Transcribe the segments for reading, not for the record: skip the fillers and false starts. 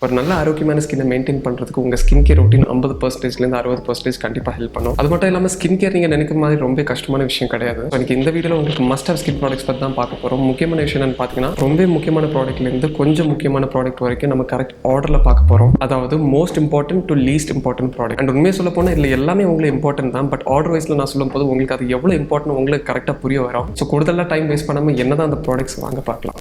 ஒரு நல்ல ஆரோக்கியமான ஸ்கின்னை மெயின்டைன் பண்ணுறதுக்கு உங்கள் ஸ்கின் கேர் ரொட்டீன் 50%லேருந்து 60% கண்டிப்பாக ஹெல்ப் பண்ணும். அது மட்டும் இல்லாமல் ஸ்கின் கேர் நீங்கள் நினைக்கிற மாதிரி ரொம்ப கஷ்டமான விஷயம் கிடையாது. எனக்கு இந்த வீடியோவில் உங்களுக்கு மஸ்ட் ஆஃப் ஸ்கின் ப்ராடக்ட்ஸ் பற்றி தான் பார்க்க போகிறோம். முக்கியமான விஷயம் என்னன்னு பார்த்தீங்கன்னா ரொம்ப முக்கியமான ப்ராடக்ட்லேருந்து கொஞ்சம் முக்கியமான ப்ராடக்ட் வரைக்கும் நம்ம கரெக்ட் ஆர்டரில் பார்க்க போகிறோம். அதாவது most important to least important product. And உண்மையை சொல்ல போனால் இதில் எல்லாமே உங்களுக்கு இம்பார்ட்டன்ட் தான். பட் ஆர்டர் வைஸில் நான் சொல்லும் போது உங்களுக்கு அது எவ்வளோ இம்பார்ட்டன்ட் உங்களுக்கு கரெக்டாக புரிய வரும். ஸோ கூடுதலாக டைம் வேஸ்ட் பண்ணாமல் என்ன தான் அந்த ப்ராடக்ட்ஸ் வாங்க பார்க்கலாம்.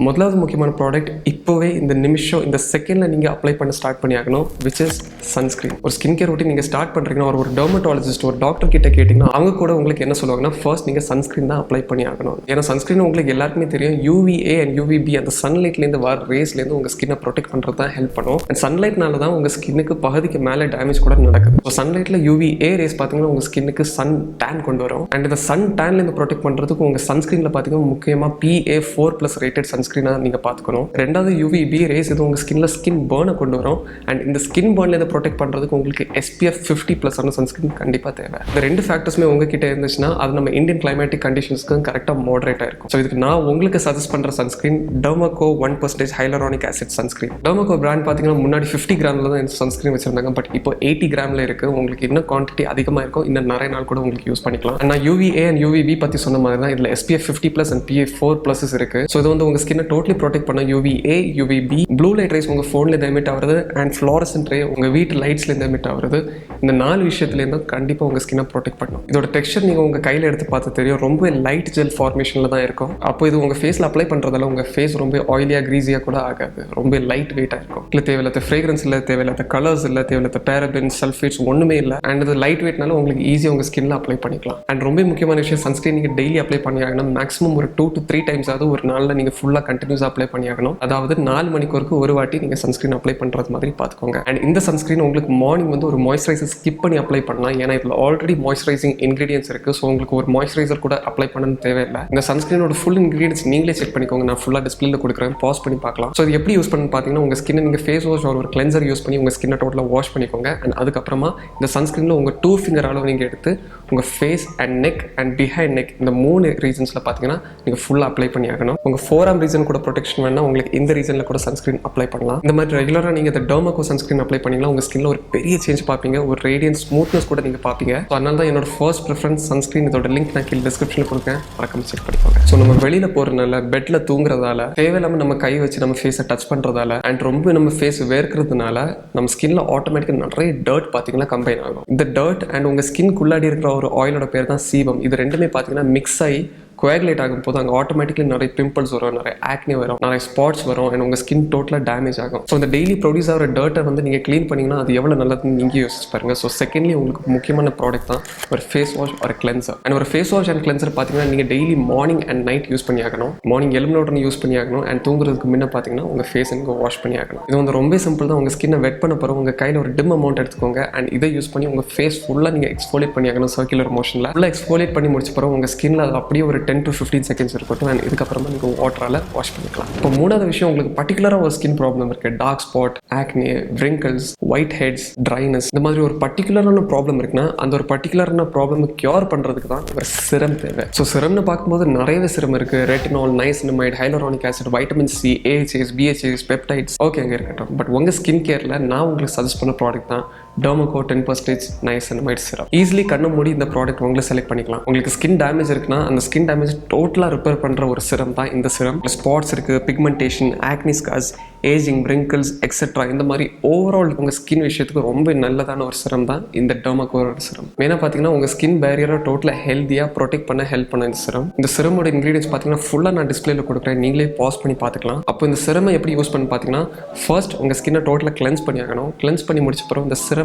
முதலாவது முக்கியமான ப்ராடக்ட் இப்போவே இந்த நிமிஷம் இந்த செகண்டில் நீங்கள் அப்ளை பண்ண ஸ்டார்ட் பண்ணி ஆகணும், விச் இஸ் சன்ஸ்க்ரீன். ஒரு ஸ்கின் கேர் ரொட்டீன் நீங்கள் ஸ்டார்ட் பண்ணுறீங்கன்னா ஒரு டெர்மட்டாலஜிஸ்ட் ஒரு டாக்டர் கிட்ட கேட்டிங்கன்னா அவங்க கூட உங்களுக்கு என்ன சொல்லுவாங்கன்னா ஃபர்ஸ்ட் நீங்கள் சன்ஸ்க்ரீன் தான் அப்ளை பண்ணி ஆகணும். ஏன்னா சன்ஸ்க்ரீன் உங்களுக்கு எல்லாருக்குமே தெரியும் UVA அண்ட் UVB அந்த சன்லைட்லேருந்து வர ரேஸ்லேருந்து உங்கள் ஸ்கின்னை ப்ரொடெக்ட் பண்ணுறது தான் ஹெல்ப் பண்ணும். அண்ட் சன்லைட்னால தான் உங்கள் ஸ்கின்னுக்கு பகுதிக்கு மேலே டேமேஜ் கூட நடக்குது. ஸோ சன்லைட்டில் UVA ரேஸ் பார்த்தீங்கன்னா உங்கள் ஸ்கின்னுக்கு சன் டேன் கொண்டு வரும். அண்ட் இந்த சன் டேன்லேருந்து ப்ரொடெக்ட் பண்ணுறதுக்கு உங்கள் சன்ஸ்க்ரீனில் பார்த்தீங்கன்னா முக்கியமாக PA4+ ரேட்டட் சன்ஸ்க்ரீனாக நீங்கள் பார்த்துக்கணும். ரெண்டாவது UVB ரேஸ் இது உங்கள் ஸ்கின் பர்னை கொண்டு வரும். அண்ட் இந்த ஸ்கின் பர்ன்லேருந்து ப்ரொடெக்ட் பண்ணுறதுக்கு உங்களுக்கு SPF 50+ சன்ஸ்க்ரீன் கண்டிப்பாக தேவை. இந்த ரெண்டு ஃபேக்டர்ஸுமே உங்ககிட்ட இருந்துச்சுன்னா அது நம்ம இந்தியன் கிளைமேட்டிக் கண்டிஷன்ஸ்க்கு கரெக்டாக மாடரேட்டாக இருக்கும். ஸோ இதுக்கு நான் உங்களுக்கு சஜஸ்ட் பண்ணுற sunscreen Dermaco 1% hyaluronic acid sunscreen. Dermaco brand பார்த்தீங்கன்னா முன்னாடி 50 கிராமில் தான் இந்த சன்ஸ்க்ரீன் வச்சிருந்தாங்க. பட் இப்போ 80 கிராமில் இருக்குது. உங்களுக்கு இன்னும் குவான்டிட்டி அதிகமாக இருக்கும். இன்னும் நிறைய நாள் கூட உங்களுக்கு யூஸ் பண்ணிக்கலாம். நான் UVA அண்ட் UVB பற்றி சொன்ன மாதிரி தான் இதில் SPF 50+ அண்ட் PA4+ இருக்குது. ஸோ இது வந்து உங்கள் ஸ்கின்னை டோட்டலி ப்ரொடெக்ட் பண்ண UVA, UVB, blue light race உங்கள் ஃபோன்லேருந்து எமிட் ஆகுறது அண்ட் ஃப்ளோரசன்ட் ரே உங்கள் வீட்டு லைட்ஸ்லேருந்து எமிட் ஆகுறது. இந்த 4 விஷயத்துலேருந்து கண்டிப்பாக உங்கள் ஸ்கின்னை ப்ரொடெக்ட் பண்ணும். இதோட டெக்ஸ்சர் நீங்கள் உங்கள் கையில் எடுத்து பார்த்து தெரியும். ரொம்ப லைட் ஜெல் ஃபார்மேஷனில் தான் இருக்கும். அப்போ இது உங்கள் ஃபேஸில் அப்ளை பண்ணுறதால உங்கள் ஃபேஸ் ரொம்ப ஆயிலியாக க்ரீஸியாக கூட ஆகாது. ரொம்ப லைட் வெயிட்டாக இருக்கும். இல்லை தேவையில்லாத ஃப்ரேக்ரன்ஸ் இல்லை, தேவையில்லாத கலர்ஸ் இல்லை, தேவையில்லாத பேரபின் சல்ஃபேட்ஸ் ஒன்றுமே இல்லை. அண்ட் இது லைட் வெயிட்னால உங்களுக்கு ஈஸியாக உங்கள் ஸ்கின்ல அப்ளை பண்ணிக்கலாம். அண்ட் ரொம்ப முக்கியமான விஷயம் சன்ஸ்க்ரீன் நீங்கள் டெய்லி அப்ளை பண்ணியாகணும். மேக்ஸிமம் ஒரு 2 to 3 times ஆகுது ஒரு நாளில் நீங்கள் ஃபுல்லாக கண்டினியூஸாக அப்ளை பண்ணியாகணும். அதாவது 4 மணிக்கு ஒரு வாட்டி நீங்கள் சன்ஸ்க்ரீன் அப்ளை பண்ணுறது மாதிரி பார்த்துக்கோங்க. அண்ட் இந்த சன்ஸ்க்ரீன் உங்களுக்கு மார்னிங் வந்து ஒரு மாய்ஸ்சரைசர் ஸ்கிப் பண்ணி அப்ளை பண்ணலாம். ஏன்னா இதில் ஆல்ரெடி மாய்ஸ்சரைசிங் இன்கிரீடியன்ஸ் இருக்குது. ஸோ உங்களுக்கு ஒரு மாய்ஸ்சரைசர் கூட அப்ளை பண்ணணும்னு தேவையில்லை. இந்த சன்ஸ்க்ரீனோட ஃபுல் இன்கிரீடியன்ஸ் நீங்களே செக் பண்ணிக்கோங்க. நான் ஃபுல்லாக டிஸ்பிளேல கொடுக்குறேன், பாஸ் பண்ணி பார்க்கலாம். ஸோ இது எப்படி யூஸ் பண்ணி பார்த்தீங்கன்னா உங்கள் ஸ்கின்னை நீங்கள் ஃபேஸ் வாஷ் ஒரு கிளென்சர் யூஸ் பண்ணி உங்கள் ஸ்கின்னை டோட்டலாக வாஷ் பண்ணிக்கோங்க. அண்ட் அதுக்கப்புறமா இந்த சன்ஸ்க்ரீனில் உங்கள் 2 finger அளவு நீங்கள் எடுத்து உங்கள் face and neck and behind neck இந்த 3 ரீசன்ஸில் பார்த்தீங்கன்னா நீங்கள் ஃபுல்லாக அப்ளை பண்ணி ஆகணும். உங்கள் 4ஆம் ரீசன் கூட ப்ரொடெக்ஷன் வேணால் உங்களுக்கு இந்த ரீசனில் கூட சன்ஸ்க்ரீன் அப்ளை பண்ணலாம். இந்த மாதிரி ரெகுலராக நீங்கள் இந்த டெர்மகோ சன்ஸ்க்ரீன் அப்ளை பண்ணிங்கன்னா உங்கள் ஸ்கின்ல ஒரு பெரிய சேஞ்ச் பார்ப்பீங்க. ஒரு ரேடியன்ட் ஸ்மூத்னஸ் கூட நீங்கள் பார்ப்பீங்க. ஸோ அதனால தான் என்னோட ஃபர்ஸ்ட் ப்ரிஃபரன்ஸ் சன்ஸ்க்ரீன். இதோட லிங்க் நான் கீழே டிஸ்கிரிப்ஷனில் கொடுக்குறேன், மறக்காம செக் பண்ணிக்கோங்க. ஸோ நம்ம வெளியில் போகிறதுனால பெட்டில் தூங்குறதால தேவையில்லாமல் நம்ம கை வச்சு நம்ம ஃபேஸை டச் பண்ணுறதால அண்ட் ரொம்ப நம்ம ஃபேஸ் வேர்க்கிறதுனால நம்ம ஸ்கின்ல ஆட்டோமேட்டிக்காக நிறைய டர்ட் பார்த்தீங்கன்னா கம்பைன் ஆகும். இந்த டர்ட் அண்ட் உங்கள் ஸ்கின்குள்ளாடி இருக்கிற ஒரு ஆயிலோட பேர் தான் சீபம். இது ரெண்டுமே பார்த்தீங்கன்னா மிக்ஸ் ஆகி கோஆகுலேட் ஆகும் போது அங்கே ஆட்டோமேட்டிக்கலி நிறைய பிம்பிள்ஸ் வரும், நிறைய ஆக்னி வரும், நிறைய ஸ்பாட்ஸ் வரும் அண்ட் உங்கள் ஸ்கின் டோட்டலாக டேமேஜ் ஆகும். ஸோ இந்த டெய்லி ப்ரொடியூஸ் ஆகிற டர்ட்டை வந்து நீங்கள் க்ளீன் பண்ணிங்கன்னா அது எவ்வளோ நல்லதுன்னு நீங்கள் யோசிச்சு பாருங்கள். ஸோ செகண்ட்லி உங்களுக்கு முக்கியமான ப்ராடக்ட் தான் ஒரு ஃபேஸ் வாஷ் ஒரு கிளென்சர். அண்ட் ஒரு ஃபேஸ் வாஷ் அண்ட் கிளென்சர் பார்த்தீங்கன்னா நீங்கள் daily morning and night use பண்ணி ஆகணும். மார்னிங் எழும்பினோட யூஸ் பண்ணி ஆகணும் அண்ட் தூங்குறதுக்கு முன்னே பார்த்தீங்கன்னா உங்கள் ஃபேஸ் நீங்கள் வாஷ் பண்ணி ஆகணும். இது வந்து ரொம்ப சிம்பிள் தான். உங்கள் ஸ்கின்னை வெட் பண்ண போகிறோம் உங்கள் கையில் ஒரு டிம் அமௌண்ட் எடுத்துக்கோங்க அண்ட் இதை யூஸ் பண்ணி உங்கள் ஃபேஸ் ஃபுல்லாக நீங்கள் எக்ஸ்ஃபோலியேட் பண்ணி ஆகணும். சர்க்குலர் மோஷனில் ஃபுல்லாக எக்ஸ்ஃபோலியேட் பண்ணி முடிச்ச பிறகு உங்கள் ஸ்கின்ல அது அப்படியே ஒரு 10 to 15 seconds இருக்கட்டும் அண்ட் இதுக்கப்புறமா நீங்கள் வாட்டரால் வாஷ் பண்ணிக்கலாம். இப்போ 3வது விஷயம் உங்களுக்கு பர்டிகுலராக ஒரு ஸ்கின் ப்ராப்ளம் இருக்குது, டார்க் ஸ்பாட், ஆக்னி, wrinkles, ஒயிட் ஹெட்ஸ், ட்ரைனஸ், இந்த மாதிரி ஒரு பர்டிகுலரான ப்ராப்ளம் இருக்குன்னா அந்த ஒரு பர்டிகுலரான ப்ராப்ளம் கியூர் பண்ணுறதுக்கு தான் ஒரு சிரம் தேவை. ஸோ சிரம்னு பார்க்கும்போது நிறையவே சிரம் இருக்குது. Retinol, niacinamide, hyaluronic acid, vitamin C, AHAs, BHAs, peptides okay அங்கே இருக்கட்டும். பட் உங்கள் ஸ்கின் கேரில் நான் உங்களுக்கு சஜஸ்ட் பண்ண ப்ராடக்ட் தான் டெர்மகோ 10% நைசினமைட் சிரம். ஈஸிலி கண்ணு மூடி இந்த ப்ராடக்ட் உங்களை செலக்ட் பண்ணிக்கலாம். உங்களுக்கு ஸ்கின் டேமேஜ் இருக்குன்னா அந்த ஸ்கின் டேமேஜ் டோட்டலாக ரிப்பேர் பண்ணுற ஒரு சிரம் தான் இந்த சிரம். ஸ்பாட்ஸ் இருக்குது, பிக்மெண்டேஷன், ஆக்னி ஸ்கார்ஸ், ஏஜிங், wrinkles எக்ஸெட்ரா இந்த மாதிரி ஓவரால் உங்கள் ஸ்கின் விஷயத்துக்கு ரொம்ப நல்லதான ஒரு சிரம் தான் இந்த டெர்மகோட சிரம். மெயினாக பார்த்தீங்கன்னா உங்கள் ஸ்கின் பேரியரை டோட்டலாக ஹெல்த்தியாக ப்ரொடெக்ட் பண்ண ஹெல்ப் பண்ண இந்த சிரம். இந்த சிரமோட இன்கிரீடியன்ஸ் பார்த்தீங்கன்னா ஃபுல்லாக நான் டிஸ்பிளேல கொடுக்குறேன், நீங்களே பாஸ் பண்ணி பார்த்துக்கலாம். அப்போ இந்த சிரமை எப்படி யூஸ் பண்ணி பார்த்தீங்கன்னா ஃபர்ஸ்ட் உங்கள் ஸ்கின்னை டோட்டலாக கிளென்ஸ் பண்ணி ஆகணும். கிளென்ஸ் பண்ணி முடிச்ச பிறகு இந்த சிரமில்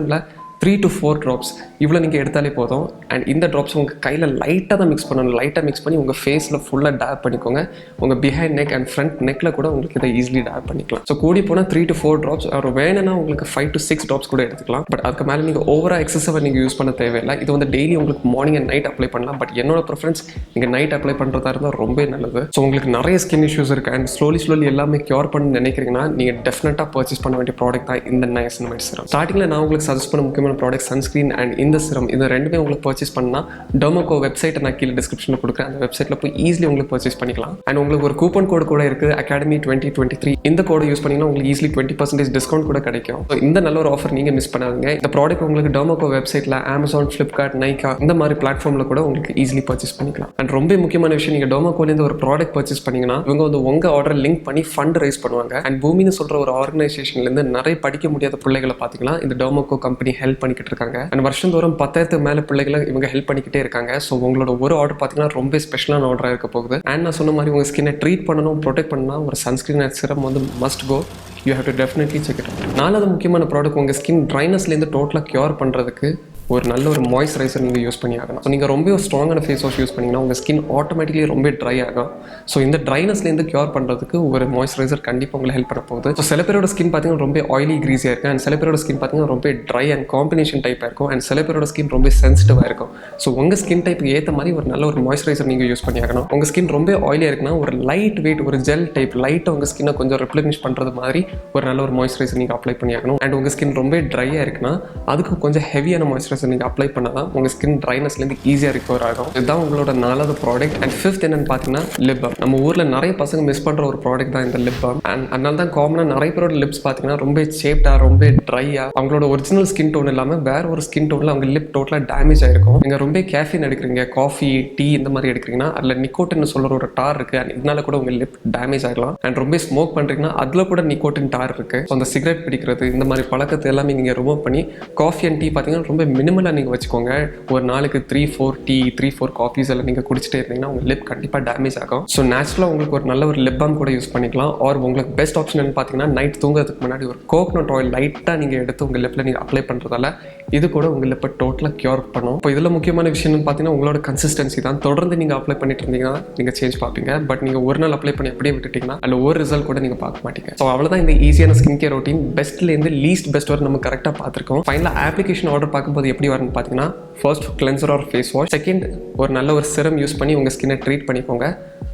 3 to 4 drops இவ்வளோ நீங்கள் எடுத்தாலே போதும். அண்ட் இந்த ட்ராப்ஸ் உங்கள் கையில் லைட்டாக தான் மிக்ஸ் பண்ணணும். லைட்டாக மிக்ஸ் பண்ணி உங்கள் ஃபேஸில் ஃபுல்லாக டேப் பண்ணிக்கோங்க. உங்கள் பிஹைண்ட் நெக் அண்ட் ஃப்ரண்ட் நெக்கில் கூட உங்களுக்கு இதை ஈஸிலி டேப் பண்ணிக்கலாம். ஸோ கூடி போனால் 3 to 4 drops ஒரு வேணும்னா உங்களுக்கு 5 to 6 drops கூட எடுத்துக்கலாம். பட் அதுக்கு மேலே நீங்கள் ஓவராக எக்ஸசிவாக நீங்கள் யூஸ் பண்ண தேவையில்லை. இது வந்து டெய்லி உங்களுக்கு மார்னிங் அண்ட் நைட் அப்ளை பண்ணலாம். பட் என்னோட ப்ரிஃபரன்ஸ் நீங்கள் நைட் அப்ளை பண்ணுறதா இருந்தால் ரொம்ப நல்லது. ஸோ உங்களுக்கு நிறைய ஸ்கின் இஷ்யூஸ் இருக்குது அண்ட் ஸ்லோலி எல்லாமே கியூர் பண்ணி நினைக்கிறீங்கன்னா நீங்கள் டெஃபினட்டாக பர்ச்சேஸ் பண்ண வேண்டிய ப்ராடக்ட் தான் இந்த நைசினமைட் சிரம். ஸ்டார்டிங்கில் நான் உங்களுக்கு சஜஸ்ட் பண்ண முக்கியமான முக்கியமான ப்ராடக்ட் சன்ஸ்க்ரீன் அண்ட் இந்த சிரம் இந்த ரெண்டுமே உங்களுக்கு பர்ச்சேஸ் பண்ணால் டெர்மோகோ வெப்சைட்டை நான் கீழே டிஸ்கிரிப்ஷனில் கொடுக்குறேன். அந்த வெப்சைட்டில் போய் ஈஸிலி உங்களுக்கு பர்ச்சேஸ் பண்ணிக்கலாம். அண்ட் உங்களுக்கு ஒரு கூப்பன் கோடு கூட இருக்குது, அகாடமி 2023. இந்த கோடை யூஸ் பண்ணிங்கன்னா உங்களுக்கு ஈஸிலி 20% டிஸ்கவுண்ட் கூட கிடைக்கும். ஸோ இந்த நல்ல ஒரு ஆஃபர் நீங்கள் மிஸ் பண்ணாதீங்க. இந்த ப்ராடக்ட் உங்களுக்கு டெர்மோகோ வெப்சைட்டில் அமேசான், ஃப்ளிப்கார்ட், நைகா இந்த மாதிரி பிளாட்ஃபார்மில் கூட உங்களுக்கு ஈஸிலி பர்ச்சேஸ் பண்ணிக்கலாம். அண்ட் ரொம்ப முக்கியமான விஷயம், நீங்கள் டெர்மோகோலேருந்து ஒரு ப்ராடக்ட் பர்ச்சேஸ் பண்ணிங்கன்னா இவங்க வந்து உங்கள் ஆர்டர் லிங்க் பண்ணி ஃபண்ட் ரைஸ் பண்ணுவாங்க. அண்ட் பூமின்னு சொல்கிற ஒரு ஆர்கனைசேஷன்லேருந்து நிறைய படிக்க முடியாத பிள்ளைகளை பார்த்தீங்கன்னா இந்த டெர்மோகோ கம்பெனி ஹெல்ப் பண்ணிக்கிட்டு இருக்காங்க. அண்ட் வருஷந்தோறும் 10,000 மேலே பிள்ளைகளை இவங்க ஹெல்ப் பண்ணிக்கிட்டே இருக்காங்க. ஸோ உங்களோட ஒரு ஆர்டர் பார்த்தீங்கன்னா ரொம்ப ஸ்பெஷலான ஆர்டராக இருக்க போகுது. அண்ட் நான் சொன்ன மாதிரி உங்கள் ஸ்கின்னை ட்ரீட் பண்ணணும், ப்ரொடெக்ட் பண்ணால் ஒரு சன்ஸ்கிரீன் அண்ட் சிரம் வந்து must go. You have to definitely check it out. நாலாவது முக்கியமான ப்ராடக்ட் உங்கள் ஸ்கின் ட்ரைனஸ்லேருந்து டோட்டலாக க்யூர் பண்ணுறதுக்கு ஒரு நல்ல ஒரு மாய்ஸ்சரைசர் நீங்கள் யூஸ் பண்ணி ஆகணும். ஸோ நீங்கள் ரொம்ப ஸ்ட்ராங்கான ஃபேஸ் வாஷ் யூஸ் பண்ணிங்கன்னா உங்கள் ஸ்கின் ஆட்டோமேட்டிக்லி ரொம்ப ட்ரை ஆகும். ஸோ இந்த ட்ரைனஸ்லேருந்து க்யூர் பண்ணுறதுக்கு ஒரு மாய்ஸ்சரைசர் கண்டிப்பாக உங்களை ஹெல்ப் பண்ண போகுது. ஸோ சில பேரோட ஸ்கின் பார்த்தீங்கன்னா ரொம்ப ஆயிலி கிரீஸியாக இருக்கும். அண்ட் சில பேரோட ஸ்கின் பார்த்தீங்கன்னா ரொம்ப ட்ரை அண்ட் காம்பினேஷன் டைப்பாக இருக்கும். அண்ட் சில பேரோட ஸ்கின் ரொம்ப சென்சிட்டிவாக இருக்கும். ஸோ உங்கள் ஸ்கின் டைப்புக்கு ஏற்ற மாதிரி ஒரு நல்ல ஒரு மாய்ஸ்சரைசர் நீங்கள் யூஸ் பண்ணி ஆகணும். உங்கள் ஸ்கின் ரொம்ப ஆயிலியாக இருக்குன்னா ஒரு லைட் வெயிட் ஒரு ஜெல் டைப் லைட்டாக உங்கள் ஸ்கின்னை கொஞ்சம் ரெப்ளனிஷ் பண்ணுறது மாதிரி ஒரு நல்ல ஒரு மாய்ஸ்சரைசர் நீங்கள் அப்ளை பண்ணி ஆகணும். அண்ட் உங்கள் ஸ்கின் ரொம்ப ட்ரையாக இருக்குன்னா அதுக்கு கொஞ்சம் ஹெவியான மாய்ஸ்சரைசர் நீங்கள் அப்ளை பண்ணால் உங்க ஸ்கின் ட்ரைனஸ்லேருந்து ஈஸியாக ரிகவர் ஆகும். இதுதான் உங்களோட 4வது ப்ராடக்ட். அண்ட் 5th என்னன்னு பார்த்தீங்கன்னா லிப் பாம். நம்ம ஊரில் நிறைய பசங்க மிஸ் பண்ணுற ஒரு ப்ராடக்ட் தான் இந்த லிப் பாம். அண்ட் அதனால தான் காமனாக நிறைய பேரோட லிப்ஸ் பார்த்தீங்கன்னா ரொம்ப ஷேப்டாக ரொம்ப ட்ரையாக அவங்களோட ஒரிஜினல் ஸ்கின் டோன் இல்லாமல் வேற ஒரு ஸ்கின் டோனில் அவங்க லிப் டோட்டலாக டேமேஜ் ஆயிருக்கும். நீங்கள் ரொம்ப கேஃபின் எடுக்கிறீங்க, காஃபி, டீ இந்த மாதிரி எடுக்கிறீங்கன்னா அதில் நிக்கோட்டின் சொல்கிற ஒரு டார் இருக்குது. அண்ட் இதனால கூட உங்கள் லிப் டேமேஜ் ஆகலாம். அண்ட் ரொம்ப ஸ்மோக் பண்ணுறீங்கன்னா அதில் கூட நிக்கோட்டின் டார் இருக்குது. ஸோ அந்த சிகரெட் பிடிக்கிறது இந்த மாதிரி பழக்கத்தை எல்லாமே நீங்கள் ரிமூவ் பண்ணி காஃபி அண்ட் டீ பார்த்தீங்கன்னா ரொம்ப மினிமலாக நீங்கள் வச்சுக்கோங்க. ஒரு நாளைக்கு 3-4 டீ 3-4 காஃபீஸ் எல்லாம் நீங்கள் குடிச்சிட்டே இருந்தீங்கன்னா உங்கள் லிப் கண்டிப்பாக டேமேஜ் ஆகும். ஸோ நேச்சுரலாக உங்களுக்கு ஒரு நல்ல ஒரு லிப் பாம் கூட யூஸ் பண்ணிக்கலாம். ஆர் உங்களுக்கு பெஸ்ட் ஆப்ஷன் என்ன பார்த்தீங்கன்னா நைட் தூங்குறதுக்கு முன்னாடி ஒரு கோகனட் ஆயில் லைட்டாக நீங்கள் எடுத்து உங்கள் லிப்பில் நீங்கள் அப்ளை பண்ணுறதால இது கூட உங்கள் லிப்பை டோட்டலாக க்யூர் பண்ணும். இப்போ இதில் முக்கியமான விஷயம்னு பார்த்தீங்கன்னா உங்களோட கன்சிஸ்டன்சி தான். தொடர்ந்து நீங்கள் அப்ளை பண்ணிட்டு இருந்தீங்கன்னா நீங்கள் சேஞ்ச் பார்ப்பீங்க. பட் நீங்கள் ஒரு நாள் அப்ளை பண்ணி அப்படியே விட்டுட்டீங்கன்னா அதில் ஒரு ரிசல்ட் கூட நீங்கள் பார்க்க மாட்டீங்க. ஸோ அவ்வளோதான் இந்த ஈஸியான ஸ்கின் கேர் ரொட்டீன். பெஸ்ட்லேருந்து லீஸ்ட் பெஸ்ட் வரை நம்ம கரெக்டாக பார்த்துருக்கோம். ஃபைனலாக அப்ளிகேஷன் ஆர்டர் பார்க்கும்போது எப்படி வரும்னு பார்த்தீங்கன்னா first cleanser or face wash, second ஒரு நல்ல ஒரு சிரம் யூஸ் பண்ணி உங்கள் ஸ்கின்னை ட்ரீட் பண்ணிக்கோங்க,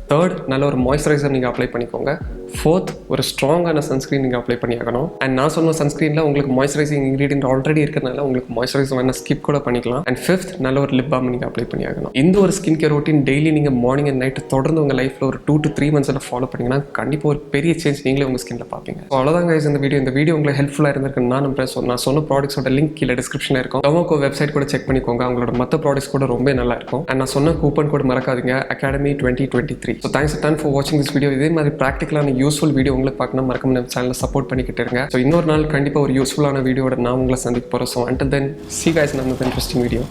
தேர்ட் நல்ல ஒரு மாய்ஸ்சரைசர் நீங்கள் அப்ளை பண்ணிக்கோங்க, ஃபோர்த் ஒரு ஸ்ட்ராங்கான சன்ஸ்க்ரீன் நீங்கள் அப்ளை பண்ணி ஆகணும். அண்ட் நான் சொன்ன சன்ஸ்க்ரீனில் உங்களுக்கு மாய்ஸ்சரைசிங் இன்க்ரீடியன்ட் ஆல்ரெடி இருக்கிறதுனால உங்களுக்கு மாய்ஸ்சரைசர் வேணால் ஸ்கிப் கூட பண்ணிக்கலாம். அண்ட் ஃபிஃப்த் நல்ல ஒரு லிப் பாம் நீங்கள் அப்ளை பண்ணி ஆகணும். இந்த ஒரு ஸ்கின் கேர் ரொட்டீன் டெய்லி நீங்கள் மார்னிங் அண்ட் நைட் தொடர்ந்து உங்கள் லைஃப்பில் ஒரு 2 to 3 months ஃபாலோ பண்ணிங்கன்னா கண்டிப்பாக ஒரு பெரிய சேஞ்ச் நீங்களே உங்கள் ஸ்கின்ல பார்ப்பீங்க. ஸோ அவ்வளோதான் guys இந்த வீடியோ உங்களுக்கு ஹெல்ப்ஃபுல்லாக இருந்திருக்குன்னு நான் நம்புறேன். நான் சொன்ன ப்ராடக்ட்ஸோட லிங்க் கீழே டிஸ்கிரிப்ஷனில் இருக்கும். டெர்மோகோ வெப்சைட் கூட செக் பண்ணிக்கோங்க. அவங்களோட மற்ற ப்ராடக்ட்ஸ் கூட ரொம்ப நல்லா இருக்கும். அண்ட் நான் சொன்ன கூப்பன் கோட் மறக்காதீங்க, academy 2023. So thanks done for வாட்சிங் திஸ் வீடியோ. இதே மாதிரி ப்ராக்டிக்கலான யூஸ்ஃபுல் வீடியோ உங்களுக்கு பார்க்கணும் மறக்காம நம்ம சேனலை சப்போர்ட் பண்ணிக்கிட்டு இருங்க. ஸோ இன்னொரு நாள் கண்டிப்பாக ஒரு யூஸ்ஃபுல்லான வீடியோட நான் உங்களை சந்திக்க போகிறேன். So until then see you guys in another interesting video.